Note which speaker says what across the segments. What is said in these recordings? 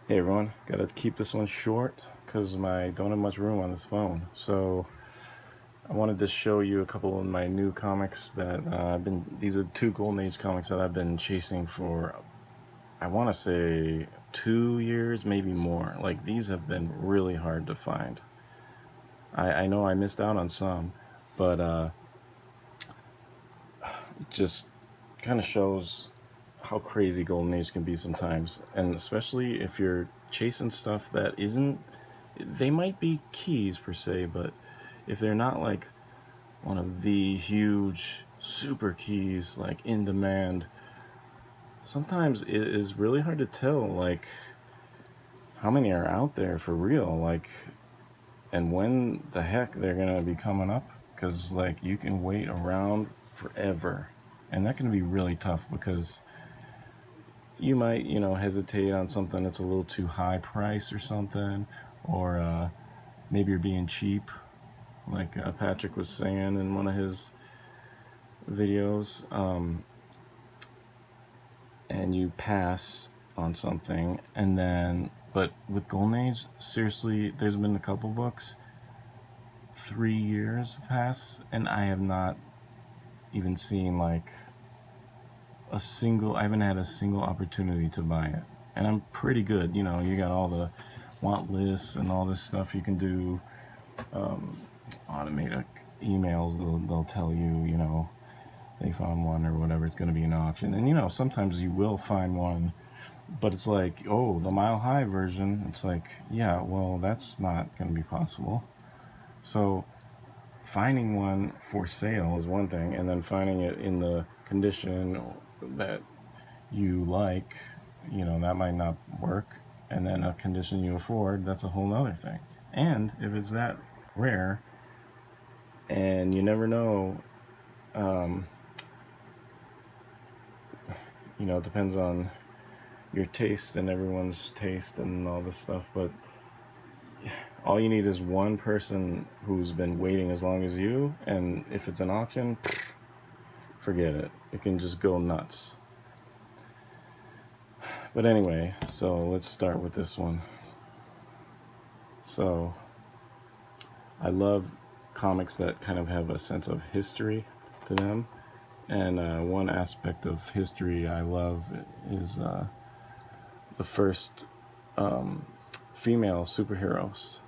Speaker 1: Hey everyone, gotta keep this one short because I don't have much room on this phone. So I wanted to show you a couple of my new comics that these are two Golden Age comics that I've been chasing for, I want to say 2 years, maybe more. Like these have been really hard to find. I know I missed out on some, but it just kind of shows how crazy Golden Age can be sometimes. And especially if you're chasing stuff that isn't, they might be keys per se, but if they're not like one of the huge super keys, like in demand, sometimes it is really hard to tell, like, how many are out there for real, like, and when the heck they're gonna be coming up. Because, like, you can wait around forever, and that can be really tough because you might, hesitate on something that's a little too high price or something, or maybe you're being cheap, like Patrick was saying in one of his videos, and you pass on something, and then, but with Golden Age, seriously, there's been a couple books, 3 years pass, and I have not even seen like I haven't had a single opportunity to buy it. And I'm pretty good, you got all the want lists and all this stuff you can do, automated emails, they'll tell you, they found one or whatever, it's going to be an auction. And sometimes you will find one, but it's like, oh, the Mile High version. It's like, yeah, well, that's not going to be possible. So finding one for sale is one thing, and then finding it in the condition that you like, that might not work. And then a condition you afford, that's a whole other thing. And if it's that rare, and you never know, um, it depends on your taste and everyone's taste and all this stuff, but all you need is one person who's been waiting as long as you, and if it's an auction, forget it. It can just go nuts. But anyway, so let's start with this one. So I love comics that kind of have a sense of history to them. And one aspect of history I love is the first female superheroes.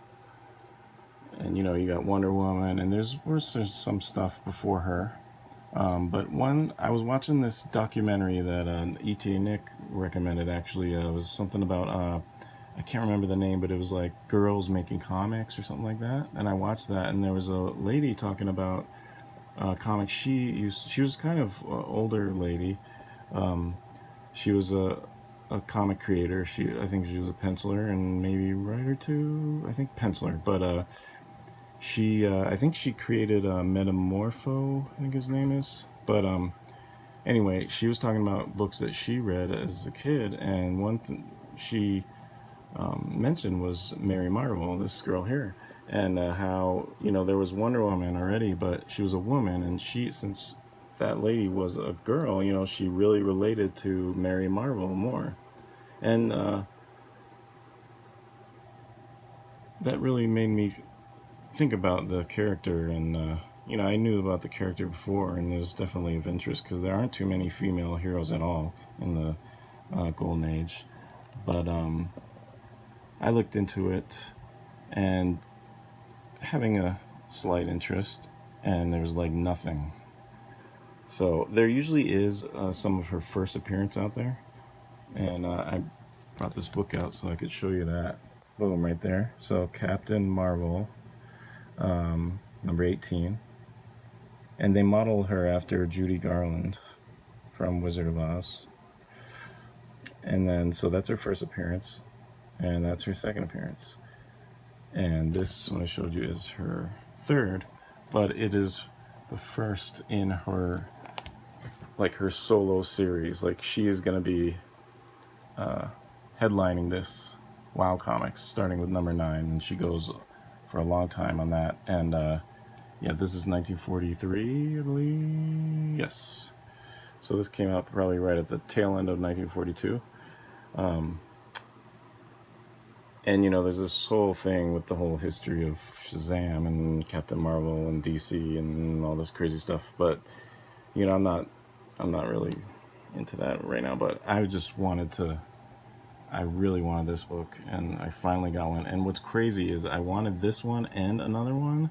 Speaker 1: And you got Wonder Woman, and there's some stuff before her. But I was watching this documentary that E.T. Nick recommended. Actually, it was something about I can't remember the name, but it was like girls making comics or something like that. And I watched that, and there was a lady talking about comics she was kind of older lady. She was a comic creator. I think she was a penciler and maybe writer too. I think penciler, but I think she created Metamorpho, I think his name is. But anyway, she was talking about books that she read as a kid, and one thing she mentioned was Mary Marvel, this girl here, and how there was Wonder Woman already, but she was a woman, and since that lady was a girl, she really related to Mary Marvel more, and that really made me think about the character. And I knew about the character before, and there's definitely of interest because there aren't too many female heroes at all in the Golden Age. But I looked into it and having a slight interest, and there was like nothing. So there usually is some of her first appearance out there, and I brought this book out so I could show you that. Boom, right there. So Captain Marvel, number 18. And they modeled her after Judy Garland from Wizard of Oz. And then, so that's her first appearance, and that's her second appearance. And this one I showed you is her third, but it is the first in her, like, her solo series. Like, she is going to be headlining this WoW Comics, starting with number 9, and she goes for a long time on that. And yeah, this is 1943, I believe. Yes. So this came out probably right at the tail end of 1942. And you know, there's this whole thing with the whole history of Shazam and Captain Marvel and DC and all this crazy stuff. But you know, I'm not really into that right now. But I just wanted to. I really wanted this book, and I finally got one. And what's crazy is I wanted this one and another one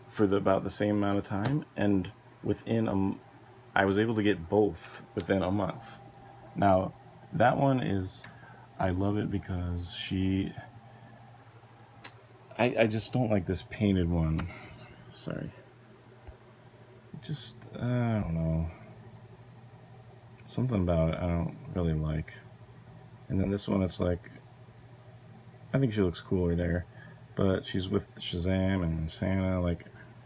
Speaker 1: for about the same amount of time, and within I was able to get both within a month. Now, that one is, I love it because I just don't like this painted one. Sorry. Just, I don't know. Something about it I don't really like. And then this one, it's like, I think she looks cooler there. But she's with Shazam and Santa. Like,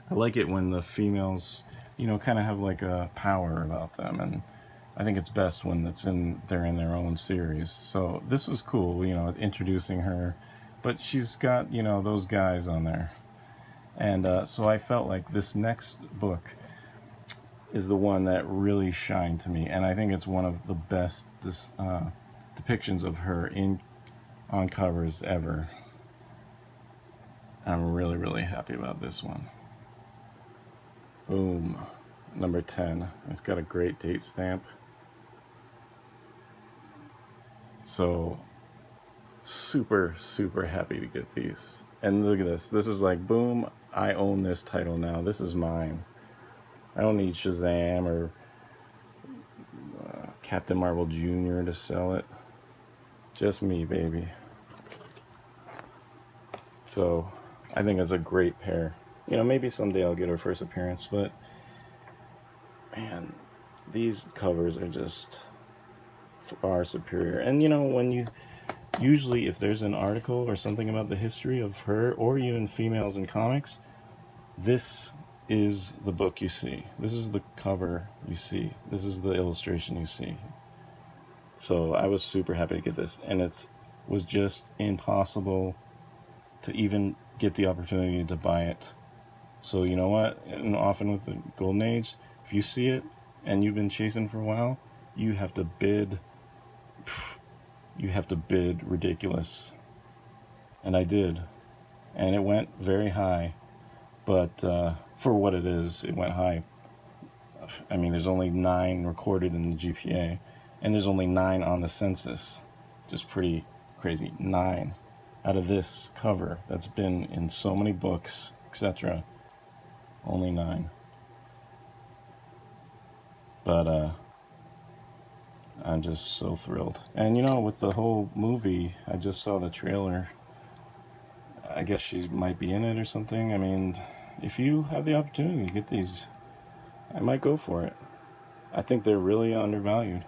Speaker 1: I like it when the females, you know, kind of have like a power about them. And I think it's best when they're in their own series. So this was cool, you know, introducing her. But she's got, you know, those guys on there. And so I felt like this next book is the one that really shined to me. And I think it's one of the best depictions of her on covers ever. I'm really, really happy about this one. Boom. Number 10. It's got a great date stamp. So, super, super happy to get these. And look at this. This is like, boom, I own this title now. This is mine. I don't need Shazam or Captain Marvel Jr. to sell it. Just me, baby. So, I think it's a great pair. You know, maybe someday I'll get her first appearance, but man, these covers are just far superior. And you know, when you usually, if there's an article or something about the history of her or even females in comics, this is the book you see. This is the cover you see. This is the illustration you see. So I was super happy to get this, and it was just impossible to even get the opportunity to buy it. So you know what? And often with the Golden Age, if you see it and you've been chasing for a while, you have to bid. You have to bid ridiculous. And I did. And it went very high. But for what it is, it went high. I mean, there's only 9 recorded in the GPA. And there's only 9 on the census. Just pretty crazy. 9 out of this cover that's been in so many books, etc. Only 9. But I'm just so thrilled. And you know, with the whole movie, I just saw the trailer. I guess she might be in it or something. I mean, if you have the opportunity to get these, I might go for it. I think they're really undervalued.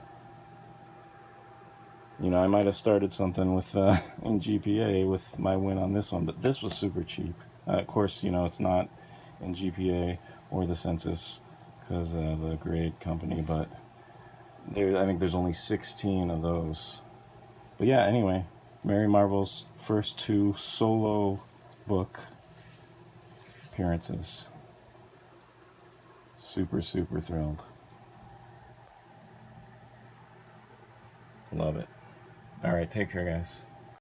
Speaker 1: You know, I might have started something with in GPA with my win on this one, but this was super cheap. Of course, you know, it's not in GPA or the census because of the grade company, but I think there's only 16 of those. But yeah, anyway, Mary Marvel's first 2 solo book appearances. Super, super thrilled. Love it. All right, take care, guys.